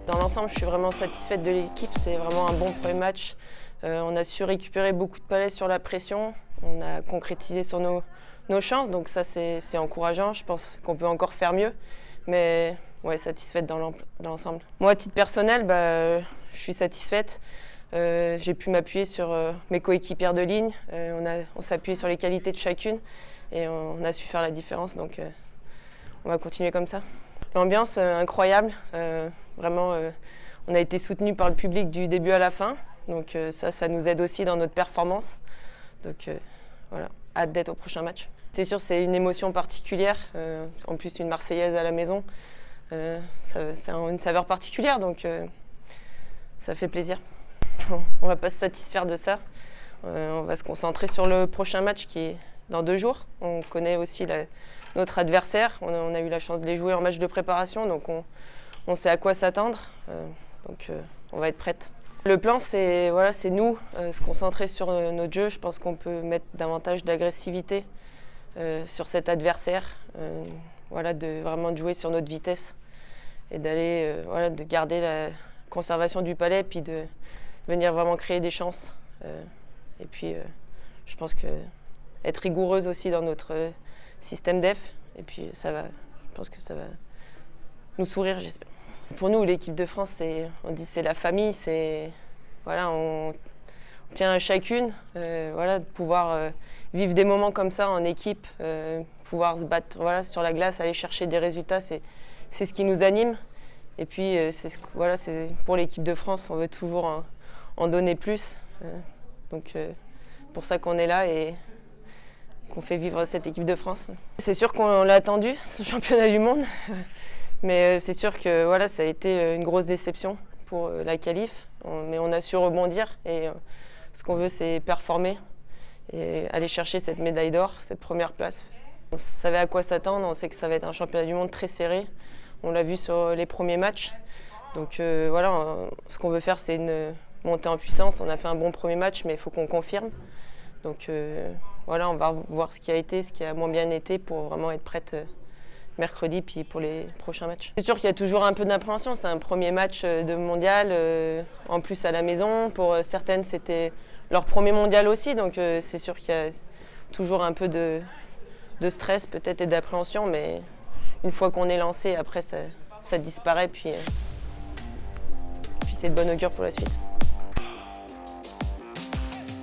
Dans l'ensemble, je suis vraiment satisfaite de l'équipe. C'est vraiment un bon premier match. On a su récupérer beaucoup de palais sur la pression. On a concrétisé sur nos chances, donc ça c'est encourageant. Je pense qu'on peut encore faire mieux, mais ouais, satisfaite dans l'ensemble. Moi, à titre personnel, je suis satisfaite. J'ai pu m'appuyer sur mes coéquipières de ligne. On s'est appuyé sur les qualités de chacune et on a su faire la différence, donc on va continuer comme ça. L'ambiance incroyable, vraiment on a été soutenu par le public du début à la fin, donc ça nous aide aussi dans notre performance. Donc voilà, hâte d'être au prochain match. C'est sûr, c'est une émotion particulière, en plus une Marseillaise à la maison, c'est une saveur particulière, donc ça fait plaisir. On ne va pas se satisfaire de ça, on va se concentrer sur le prochain match qui est dans 2 jours. On connaît aussi notre adversaire, on a eu la chance de les jouer en match de préparation, donc on sait à quoi s'attendre, donc on va être prête. Le plan, c'est nous, se concentrer sur notre jeu. Je pense qu'on peut mettre davantage d'agressivité sur cet adversaire, vraiment de jouer sur notre vitesse et d'aller, de garder la conservation du palais et puis de venir vraiment créer des chances. Et puis, je pense que être rigoureuse aussi dans notre système def, et puis je pense que ça va nous sourire, j'espère. Pour nous, l'équipe de France, on dit c'est la famille, on tient à chacune, de pouvoir vivre des moments comme ça en équipe, pouvoir se battre sur la glace, aller chercher des résultats, c'est ce qui nous anime. Et puis c'est pour l'équipe de France, on veut toujours en donner plus. Donc pour ça qu'on est là et qu'on fait vivre cette équipe de France. C'est sûr qu'on l'a attendu, ce championnat du monde, mais c'est sûr que ça a été une grosse déception pour la qualif, mais on a su rebondir et ce qu'on veut, c'est performer et aller chercher cette médaille d'or, cette première place. On savait à quoi s'attendre, on sait que ça va être un championnat du monde très serré, on l'a vu sur les premiers matchs. Donc ce qu'on veut faire, c'est une montée en puissance. On a fait un bon premier match, mais il faut qu'on confirme. Donc on va voir ce qui a été, ce qui a moins bien été pour vraiment être prête mercredi puis pour les prochains matchs. C'est sûr qu'il y a toujours un peu d'appréhension, c'est un premier match de mondial, en plus à la maison. Pour certaines, c'était leur premier mondial aussi, donc c'est sûr qu'il y a toujours un peu de stress peut-être et d'appréhension, mais une fois qu'on est lancé, après ça disparaît, puis c'est de bonne augure pour la suite.